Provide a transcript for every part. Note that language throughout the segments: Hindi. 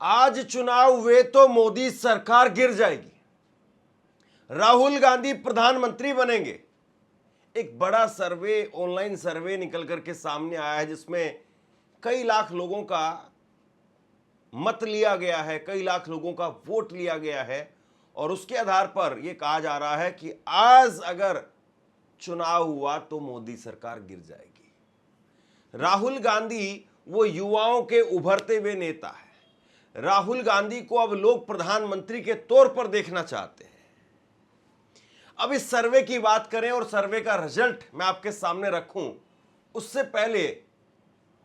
आज चुनाव हुए तो मोदी सरकार गिर जाएगी, राहुल गांधी प्रधानमंत्री बनेंगे। एक बड़ा सर्वे, ऑनलाइन सर्वे निकल करके सामने आया है जिसमें कई लाख लोगों का मत लिया गया है, कई लाख लोगों का वोट लिया गया है और उसके आधार पर यह कहा जा रहा है कि आज अगर चुनाव हुआ तो मोदी सरकार गिर जाएगी। राहुल गांधी वो युवाओं के उभरते हुए नेता है। राहुल गांधी को अब लोग प्रधानमंत्री के तौर पर देखना चाहते हैं। अब इस सर्वे की बात करें और सर्वे का रिजल्ट मैं आपके सामने रखूं, उससे पहले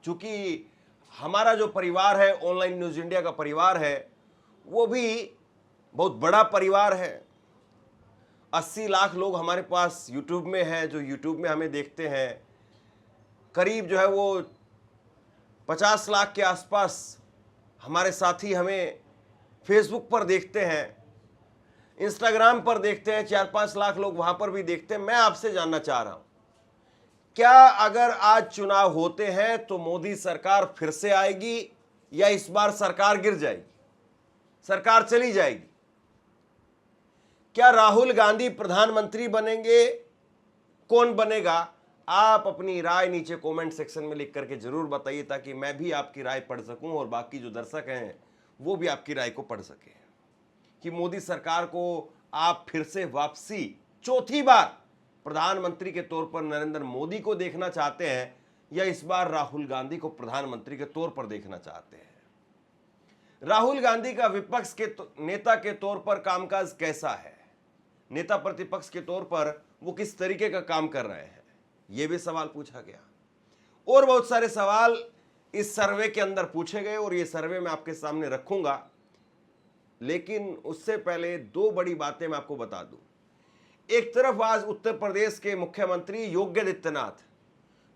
चूंकि हमारा जो परिवार है, ऑनलाइन न्यूज इंडिया का परिवार है, वो भी बहुत बड़ा परिवार है। 80 लाख लोग हमारे पास यूट्यूब में हैं, जो यूट्यूब में हमें देखते हैं। करीब जो है वो 50 लाख के आसपास हमारे साथी हमें फेसबुक पर देखते हैं, इंस्टाग्राम पर देखते हैं, 4-5 लाख लोग वहां पर भी देखते हैं। मैं आपसे जानना चाह रहा हूं, क्या अगर आज चुनाव होते हैं तो मोदी सरकार फिर से आएगी या इस बार सरकार गिर जाएगी, सरकार चली जाएगी? क्या राहुल गांधी प्रधानमंत्री बनेंगे? कौन बनेगा? आप अपनी राय नीचे कमेंट सेक्शन में लिख करके जरूर बताइए, ताकि मैं भी आपकी राय पढ़ सकूं और बाकी जो दर्शक हैं वो भी आपकी राय को पढ़ सकें कि मोदी सरकार को आप फिर से वापसी चौथी बार प्रधानमंत्री के तौर पर नरेंद्र मोदी को देखना चाहते हैं या इस बार राहुल गांधी को प्रधानमंत्री के तौर पर देखना चाहते हैं। राहुल गांधी का विपक्ष के नेता के तौर पर कामकाज कैसा है? नेता प्रतिपक्ष के तौर पर वो किस तरीके का काम कर रहे हैं, यह भी सवाल पूछा गया। और बहुत सारे सवाल इस सर्वे के अंदर पूछे गए और ये सर्वे मैं आपके सामने रखूंगा। लेकिन उससे पहले दो बड़ी बातें मैं आपको बता दूं। एक तरफ आज उत्तर प्रदेश के मुख्यमंत्री योगी आदित्यनाथ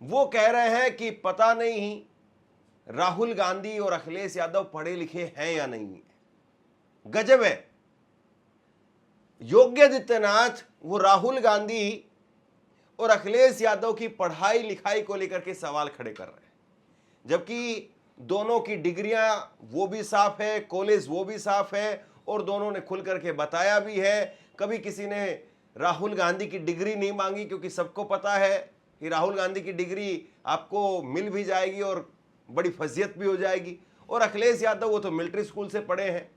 वो कह रहे हैं कि पता नहीं राहुल गांधी और अखिलेश यादव पढ़े लिखे हैं या नहीं है। गजब है। योगी आदित्यनाथ वो राहुल गांधी और अखिलेश यादव की पढ़ाई लिखाई को लेकर के सवाल खड़े कर रहे हैं, जबकि दोनों की डिग्रियां वो भी साफ है, कॉलेज वो भी साफ है और दोनों ने खुल करके बताया भी है। कभी किसी ने राहुल गांधी की डिग्री नहीं मांगी, क्योंकि सबको पता है कि राहुल गांधी की डिग्री आपको मिल भी जाएगी और बड़ी फजीयत भी हो जाएगी। और अखिलेश यादव वो तो मिलिट्री स्कूल से पढ़े हैं।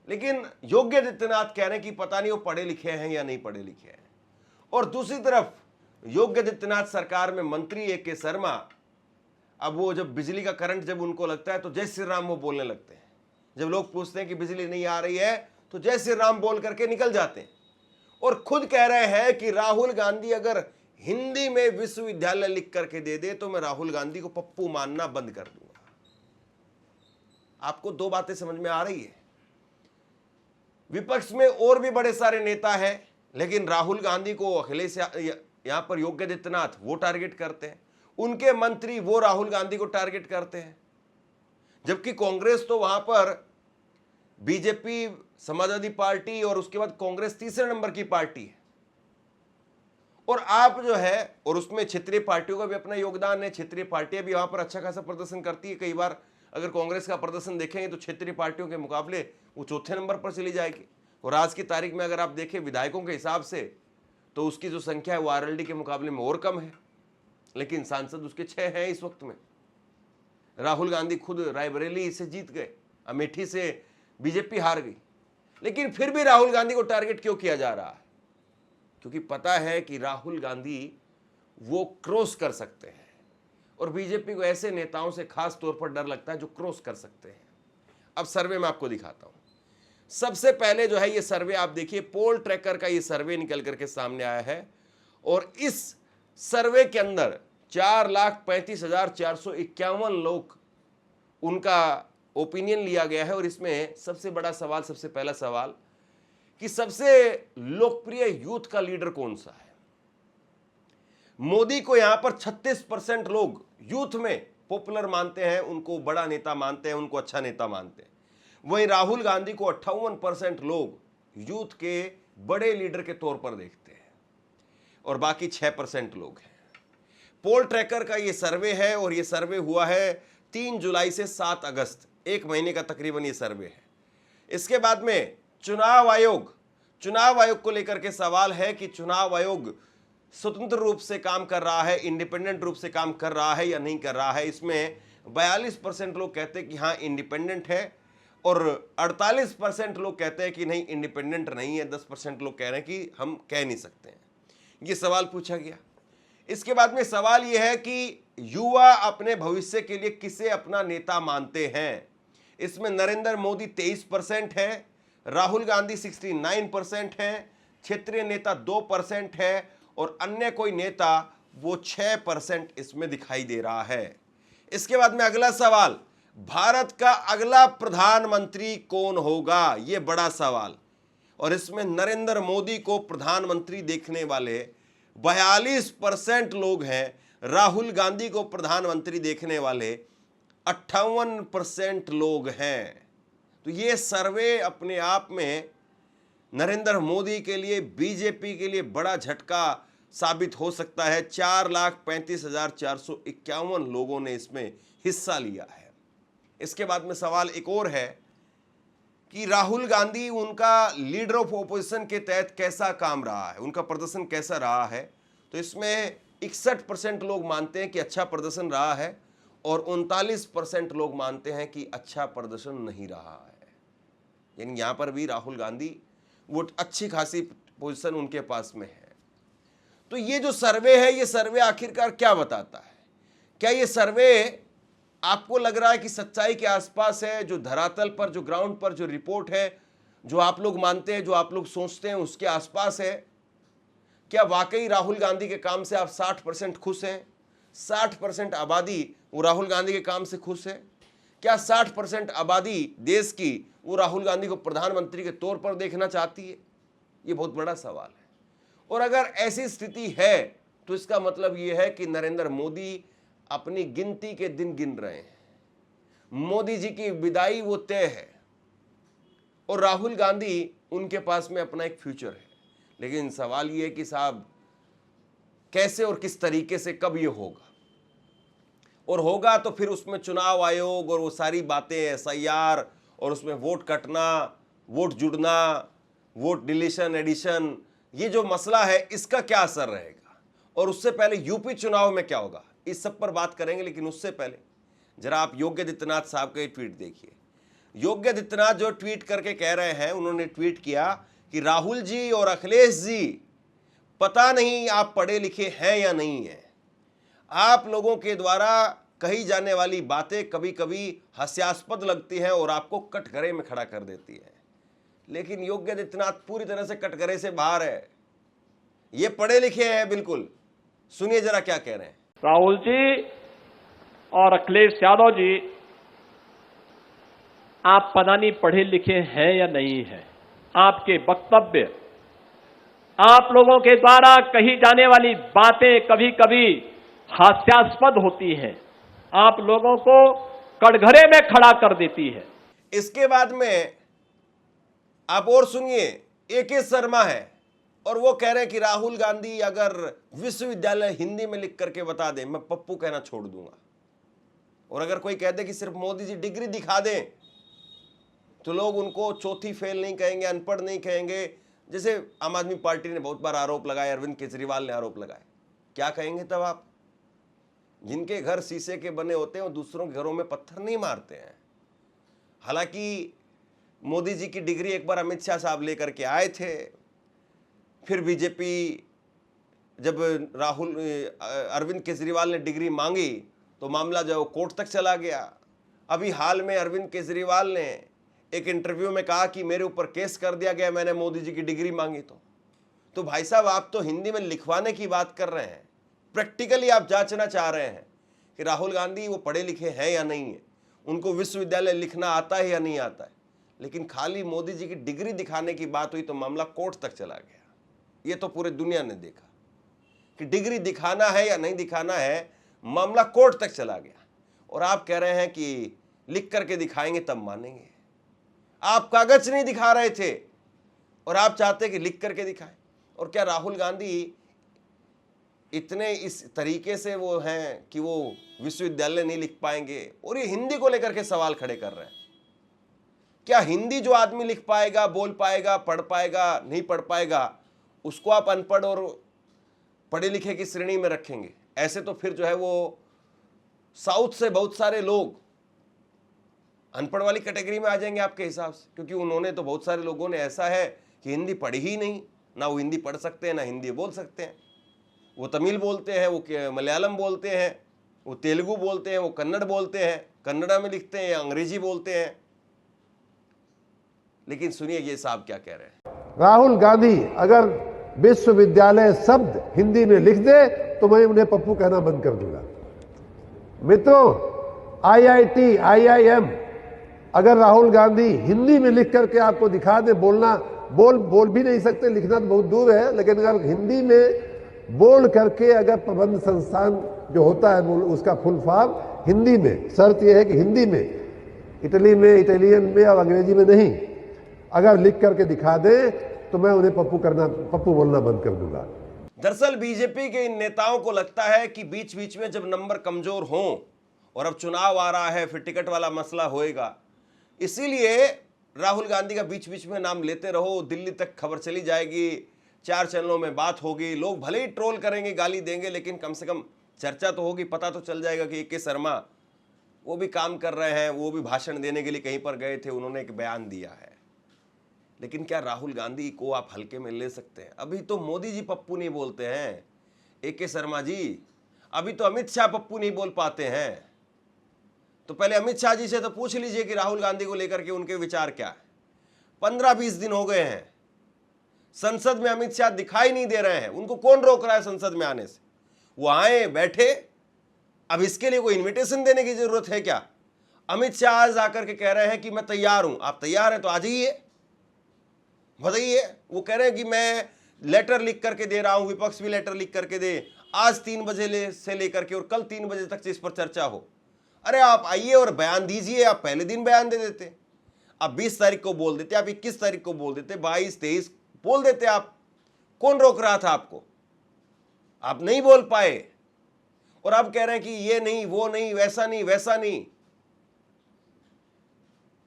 लेकिन योगी आदित्यनाथ कह रहे हैं कि पता नहीं वो पढ़े लिखे हैं या नहीं पढ़े लिखे हैं। और दूसरी तरफ योगी आदित्यनाथ सरकार में मंत्री ए.के. शर्मा, अब वो जब बिजली का करंट जब उनको लगता है तो जय श्री राम वो बोलने लगते हैं। जब लोग पूछते हैं कि बिजली नहीं आ रही है तो जय श्री राम बोल करके निकल जाते हैं और खुद कह रहे हैं कि राहुल गांधी अगर हिंदी में विश्वविद्यालय लिख करके दे दे तो मैं राहुल गांधी को पप्पू मानना बंद कर दूंगा। आपको दो बातें समझ में आ रही है? विपक्ष में और भी बड़े सारे नेता हैं, लेकिन राहुल गांधी को अखिलेश यहां पर योगी आदित्यनाथ वो टारगेट करते हैं, उनके मंत्री वो राहुल गांधी को टारगेट करते हैं। जबकि कांग्रेस तो वहां पर बीजेपी, समाजवादी पार्टी और उसके बाद कांग्रेस तीसरे नंबर की पार्टी है। और आप जो है, और उसमें क्षेत्रीय पार्टियों का भी अपना योगदान है। क्षेत्रीय पार्टियां भी वहां पर अच्छा खासा प्रदर्शन करती है। कई बार अगर कांग्रेस का प्रदर्शन देखेंगे तो क्षेत्रीय पार्टियों के मुकाबले वो चौथे नंबर पर चली जाएगी। और आज की तारीख में अगर आप देखें विधायकों के हिसाब से तो उसकी जो संख्या है वो आरएलडी के मुकाबले में और कम है, लेकिन सांसद उसके 6 हैं इस वक्त में। राहुल गांधी खुद रायबरेली से जीत गए, अमेठी से बीजेपी हार गई, लेकिन फिर भी राहुल गांधी को टारगेट क्यों किया जा रहा है? क्योंकि पता है कि राहुल गांधी वो क्रॉस कर सकते हैं और बीजेपी को ऐसे नेताओं से खास तौर पर डर लगता है जो क्रॉस कर सकते हैं। अब सर्वे में आपको दिखाता हूं। सबसे पहले जो है ये सर्वे आप देखिए, पोल ट्रैकर का ये सर्वे निकल करके सामने आया है और इस सर्वे के अंदर 4,35,451 लोग उनका ओपिनियन लिया गया है। और इसमें सबसे बड़ा सवाल, सबसे पहला सवाल कि सबसे लोकप्रिय यूथ का लीडर कौन सा है? मोदी को यहां पर 36% लोग यूथ में पॉपुलर मानते हैं, उनको बड़ा नेता मानते हैं, उनको अच्छा नेता मानते हैं। वहीं राहुल गांधी को 58% लोग यूथ के बड़े लीडर के तौर पर देखते हैं और बाकी 6% लोग हैं। पोल ट्रैकर का ये सर्वे है और ये सर्वे हुआ है 3 जुलाई से 7 अगस्त 1 महीने का तकरीबन ये सर्वे है। इसके बाद में चुनाव आयोग को लेकर के सवाल है कि चुनाव आयोग स्वतंत्र रूप से काम कर रहा है, इंडिपेंडेंट रूप से काम कर रहा है या नहीं कर रहा है। इसमें 42% लोग कहते हैं कि हाँ इंडिपेंडेंट है और 48% लोग कहते हैं कि नहीं इंडिपेंडेंट नहीं है। 10% लोग कह रहे हैं कि हम कह नहीं सकते हैं। ये सवाल पूछा गया। इसके बाद में सवाल यह है कि युवा अपने भविष्य के लिए किसे अपना नेता मानते हैं। इसमें नरेंद्र मोदी 23% है, राहुल गांधी 69% है, क्षेत्रीय नेता 2% है और अन्य कोई नेता वो 6% इसमें दिखाई दे रहा है। इसके बाद में अगला सवाल, भारत का अगला प्रधानमंत्री कौन होगा, ये बड़ा सवाल। और इसमें नरेंद्र मोदी को प्रधानमंत्री देखने वाले 42% लोग हैं, राहुल गांधी को प्रधानमंत्री देखने वाले 58% लोग हैं। तो ये सर्वे अपने आप में नरेंद्र मोदी के लिए, बीजेपी के लिए बड़ा झटका साबित हो सकता है। 4,35,451 लोगों ने इसमें हिस्सा लिया है। इसके बाद में सवाल एक और है कि राहुल गांधी उनका लीडर ऑफ ओपोजिशन के तहत कैसा काम रहा है, उनका प्रदर्शन कैसा रहा है। तो इसमें 61% लोग मानते हैं कि अच्छा प्रदर्शन रहा है और 39% लोग मानते हैं कि अच्छा प्रदर्शन नहीं रहा है। यानी यहां पर भी राहुल गांधी वो अच्छी खासी पोजीशन उनके पास में है। तो ये जो सर्वे है, ये सर्वे आखिरकार क्या बताता है? क्या ये सर्वे आपको लग रहा है कि सच्चाई के आसपास है? जो धरातल पर, जो ग्राउंड पर जो रिपोर्ट है, जो आप लोग मानते हैं, जो आप लोग सोचते हैं, उसके आसपास है? क्या वाकई राहुल गांधी के काम से आप 60% खुश हैं? 60% आबादी वो राहुल गांधी के काम से खुश है? क्या 60% आबादी देश की वो राहुल गांधी को प्रधानमंत्री के तौर पर देखना चाहती है? ये बहुत बड़ा सवाल है। और अगर ऐसी स्थिति है तो इसका मतलब यह है कि नरेंद्र मोदी अपनी गिनती के दिन गिन रहे हैं। मोदी जी की विदाई वो तय है और राहुल गांधी उनके पास में अपना एक फ्यूचर है। लेकिन सवाल ये है कि साहब कैसे और किस तरीके से, कब ये होगा, और होगा तो फिर उसमें चुनाव आयोग और वो सारी बातें, SIR और उसमें वोट कटना, वोट जुड़ना, वोट डिलीशन एडिशन, ये जो मसला है इसका क्या असर रहेगा। और उससे पहले यूपी चुनाव में क्या होगा, इस सब पर बात करेंगे। लेकिन उससे पहले जरा आप योगी आदित्यनाथ साहब का ट्वीट देखिए। योगी आदित्यनाथ जो ट्वीट करके कह रहे हैं, उन्होंने ट्वीट किया कि राहुल जी और अखिलेश जी, पता नहीं आप पढ़े लिखे हैं या नहीं है, आप लोगों के द्वारा कही जाने वाली बातें कभी कभी हास्यास्पद लगती हैं और आपको कटघरे में खड़ा कर देती है। लेकिन योगी आदित्यनाथ पूरी तरह से कटघरे से बाहर है, ये पढ़े लिखे हैं बिल्कुल। सुनिए जरा क्या कह रहे हैं। राहुल जी और अखिलेश यादव जी, आप पता नहीं पढ़े लिखे हैं या नहीं हैं। आपके वक्तव्य, आप लोगों के द्वारा कही जाने वाली बातें कभी कभी हास्यास्पद होती हैं, आप लोगों को कटघरे में खड़ा कर देती है। इसके बाद में आप और सुनिए, AK शर्मा है और वो कह रहे हैं कि राहुल गांधी अगर विश्वविद्यालय हिंदी में लिख करके बता दे, मैं पप्पू कहना छोड़ दूंगा। और अगर कोई कह दे कि सिर्फ मोदी जी डिग्री दिखा दें तो लोग उनको चौथी फेल नहीं कहेंगे, अनपढ़ नहीं कहेंगे, जैसे आम आदमी पार्टी ने बहुत बार आरोप लगाया, अरविंद केजरीवाल ने आरोप लगाए। क्या कहेंगे तब आप? जिनके घर शीशे के बने होते हैं वो दूसरों के घरों में पत्थर नहीं मारते हैं। हालांकि मोदी जी की डिग्री एक बार अमित शाह साहब लेकर के आए थे, फिर बीजेपी जब अरविंद केजरीवाल ने डिग्री मांगी तो मामला जो कोर्ट तक चला गया। अभी हाल में अरविंद केजरीवाल ने एक इंटरव्यू में कहा कि मेरे ऊपर केस कर दिया गया, मैंने मोदी जी की डिग्री मांगी। तो भाई साहब, आप तो हिंदी में लिखवाने की बात कर रहे हैं, प्रैक्टिकली आप जांचना चाह रहे हैं कि राहुल गांधी वो पढ़े लिखे हैं या नहीं है, उनको विश्वविद्यालय लिखना आता है या नहीं आता है। लेकिन खाली मोदी जी की डिग्री दिखाने की बात हुई तो मामला कोर्ट तक चला गया। ये तो पूरे दुनिया ने देखा कि डिग्री दिखाना है या नहीं दिखाना है, मामला कोर्ट तक चला गया। और आप कह रहे हैं कि लिख करके दिखाएंगे तब मानेंगे। आप कागज नहीं दिखा रहे थे और आप चाहते कि लिख करके दिखाएं। और क्या राहुल गांधी इतने इस तरीके से वो हैं कि वो विश्वविद्यालय नहीं लिख पाएंगे? और ये हिंदी को लेकर के सवाल खड़े कर रहे हैं। क्या हिंदी जो आदमी लिख पाएगा, बोल पाएगा, पढ़ पाएगा, नहीं पढ़ पाएगा, उसको आप अनपढ़ और पढ़े लिखे की श्रेणी में रखेंगे? ऐसे तो फिर जो है वो साउथ से बहुत सारे लोग अनपढ़ वाली कैटेगरी में आ जाएंगे आपके हिसाब से, क्योंकि उन्होंने तो बहुत सारे लोगों ने ऐसा है कि हिंदी पढ़ी ही नहीं, ना वो हिंदी पढ़ सकते हैं ना हिंदी बोल सकते हैं। वो तमिल बोलते हैं, वो मलयालम बोलते हैं, वो तेलुगु बोलते हैं, वो कन्नड़ बोलते हैं, कन्नड़ा में लिखते हैं या अंग्रेजी बोलते हैं। लेकिन सुनिए ये साहब क्या कह रहे हैं। राहुल गांधी अगर विश्वविद्यालय शब्द हिंदी में लिख दे तो मैं उन्हें पप्पू कहना बंद कर दूंगा। मित्रों, IIT, IIM अगर राहुल गांधी हिंदी में लिख करके आपको दिखा दे, बोल भी नहीं सकते, लिखना तो बहुत दूर है, लेकिन अगर हिंदी में बोल करके अगर प्रबंध संस्थान जो होता है उसका फुल फॉर्म हिंदी में, शर्त यह है कि हिंदी में, इटली में, इटालियन में और अंग्रेजी में नहीं, अगर लिख करके दिखा दे तो मैं उन्हें पप्पू बोलना बंद कर दूंगा। दरअसल बीजेपी के इन नेताओं को लगता है कि बीच बीच में जब नंबर कमजोर हों और अब चुनाव आ रहा है, फिर टिकट वाला मसला होएगा, इसीलिए राहुल गांधी का बीच बीच में नाम लेते रहो, दिल्ली तक खबर चली जाएगी, 4 चैनलों में बात होगी, लोग भले ही ट्रोल करेंगे, गाली देंगे, लेकिन कम से कम चर्चा तो होगी, पता तो चल जाएगा कि A.K. शर्मा वो भी काम कर रहे हैं, वो भी भाषण देने के लिए कहीं पर गए थे, उन्होंने एक बयान दिया है। लेकिन क्या राहुल गांधी को आप हल्के में ले सकते हैं? अभी तो मोदी जी पप्पू नहीं बोलते हैं A.K. शर्मा जी, अभी तो अमित शाह पप्पू नहीं बोल पाते हैं। तो पहले अमित शाह जी से तो पूछ लीजिए कि राहुल गांधी को लेकर के उनके विचार क्या है। 15-20 दिन हो गए हैं, संसद में अमित शाह दिखाई नहीं दे रहे हैं। उनको कौन रोक रहा है संसद में आने से? वो आए, बैठे। अब इसके लिए कोई इनविटेशन देने की जरूरत है क्या? अमित शाह आज आकर के कह रहे हैं कि मैं तैयार हूं। आप तैयार हैं तो आ जाइए, बताइए। वो कह रहे हैं कि मैं लेटर लिख करके दे रहा हूं, विपक्ष भी लेटर लिख करके दे, आज 3 बजे से लेकर के और कल 3 बजे तक इस पर चर्चा हो। अरे आप आइए और बयान दीजिए। आप पहले दिन बयान दे देते, आप 20 तारीख को बोल देते, आप 21 तारीख को बोल देते, 22-23 बोल देते। आप कौन रोक रहा था आपको? आप नहीं बोल पाए और आप कह रहे हैं कि ये नहीं, वो नहीं, वैसा नहीं, वैसा नहीं।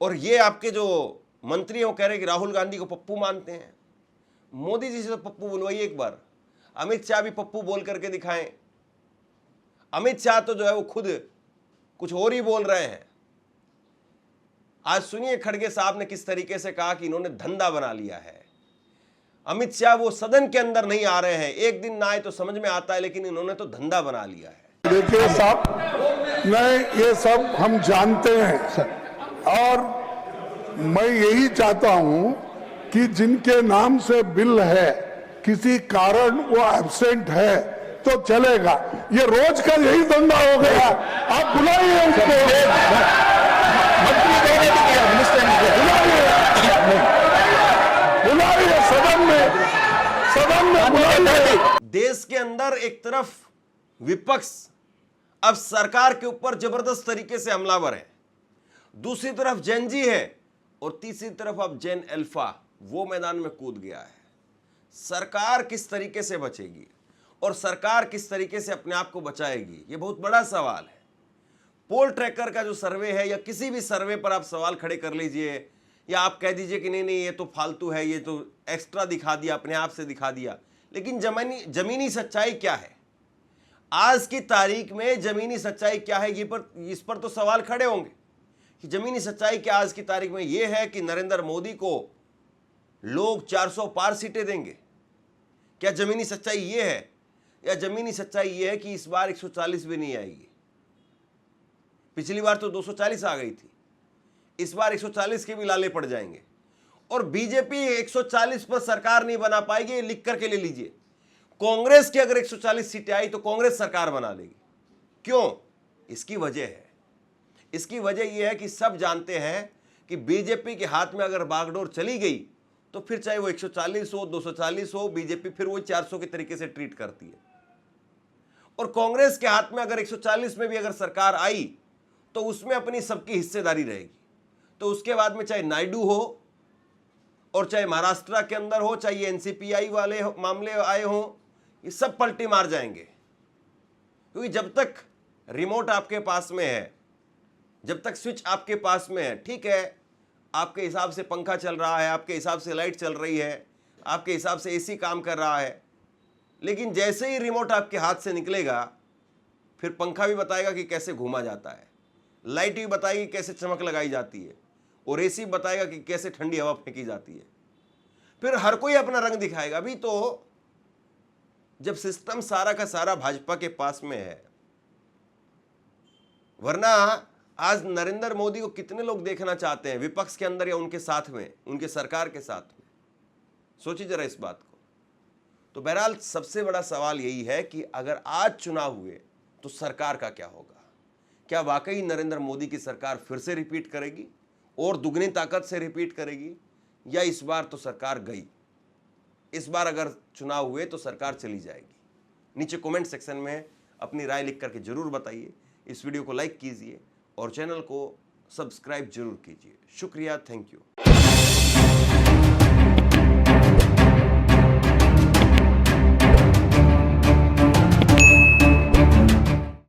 और ये आपके जो मंत्री हैं वो कह रहे हैं कि राहुल गांधी को पप्पू मानते हैं। मोदी जी से तो पप्पू बुलवाइए एक बार, अमित शाह भी पप्पू बोल करके दिखाएं। अमित शाह तो जो है वो खुद कुछ और ही बोल रहे हैं। आज सुनिए खड़गे साहब ने किस तरीके से कहा कि इन्होंने धंधा बना लिया है। अमित शाह वो सदन के अंदर नहीं आ रहे हैं, एक दिन ना आए तो समझ में आता है, लेकिन इन्होंने तो धंधा बना लिया है। देखिए साहब, नहीं, ये सब हम जानते हैं और मैं यही चाहता हूं कि जिनके नाम से बिल है, किसी कारण वो एब्सेंट है तो चलेगा। ये रोज का यही धंधा हो गया। आप बुलाइए उसको, बुलाइए सदन में बुलाइए। देश के अंदर एक तरफ विपक्ष अब सरकार के ऊपर जबरदस्त तरीके से हमलावर है, दूसरी तरफ जेन जी है और तीसरी तरफ अब जेन अल्फा वो मैदान में कूद गया है। सरकार किस तरीके से बचेगी और सरकार किस तरीके से अपने आप को बचाएगी, ये बहुत बड़ा सवाल है। पोल ट्रैकर का जो सर्वे है या किसी भी सर्वे पर आप सवाल खड़े कर लीजिए या आप कह दीजिए कि नहीं ये तो फालतू है, ये तो एक्स्ट्रा दिखा दिया, अपने आप से दिखा दिया, लेकिन जमीनी सच्चाई क्या है? आज की तारीख में जमीनी सच्चाई क्या है, इस पर तो सवाल खड़े होंगे कि जमीनी सच्चाई क्या आज की तारीख में यह है कि नरेंद्र मोदी को लोग 400 पार सीटें देंगे। क्या जमीनी सच्चाई यह है? या जमीनी सच्चाई यह है कि इस बार 140 भी नहीं आएगी? पिछली बार तो 240 आ गई थी, इस बार 140 के भी लाले पड़ जाएंगे और बीजेपी 140 पर सरकार नहीं बना पाएगी। ये लिख करके ले लीजिए। कांग्रेस की अगर 140 सीटें आई तो कांग्रेस सरकार बना लेगी। क्यों? इसकी वजह है, इसकी वजह यह है कि सब जानते हैं कि बीजेपी के हाथ में अगर बागडोर चली गई तो फिर चाहे वो 140 हो, 240 हो, बीजेपी फिर वो 400 के तरीके से ट्रीट करती है। और कांग्रेस के हाथ में अगर 140 में भी अगर सरकार आई तो उसमें अपनी सबकी हिस्सेदारी रहेगी। तो उसके बाद में चाहे नायडू हो और चाहे महाराष्ट्र के अंदर हो, चाहे एनसीपीआई वाले मामले आए हों, ये सब पलटी मार जाएंगे। क्योंकि जब तक रिमोट आपके पास में है, जब तक स्विच आपके पास में है, ठीक है आपके हिसाब से पंखा चल रहा है, आपके हिसाब से लाइट चल रही है, आपके हिसाब से एसी काम कर रहा है, लेकिन जैसे ही रिमोट आपके हाथ से निकलेगा फिर पंखा भी बताएगा कि कैसे घूमा जाता है, लाइट भी बताएगी कैसे चमक लगाई जाती है, और एसी बताएगा कि कैसे ठंडी हवा फेंकी जाती है। फिर हर कोई अपना रंग दिखाएगा। अभी तो जब सिस्टम सारा का सारा भाजपा के पास में है, वरना आज नरेंद्र मोदी को कितने लोग देखना चाहते हैं विपक्ष के अंदर या उनके साथ में, उनके सरकार के साथ में। सोचिए जरा इस बात को। तो बहरहाल सबसे बड़ा सवाल यही है कि अगर आज चुनाव हुए तो सरकार का क्या होगा? क्या वाकई नरेंद्र मोदी की सरकार फिर से रिपीट करेगी और दुगनी ताकत से रिपीट करेगी, या इस बार तो सरकार गई? इस बार अगर चुनाव हुए तो सरकार चली जाएगी? नीचे कमेंट सेक्शन में अपनी राय लिख करके जरूर बताइए। इस वीडियो को लाइक कीजिए और चैनल को सब्सक्राइब जरूर कीजिए। शुक्रिया, थैंक यू।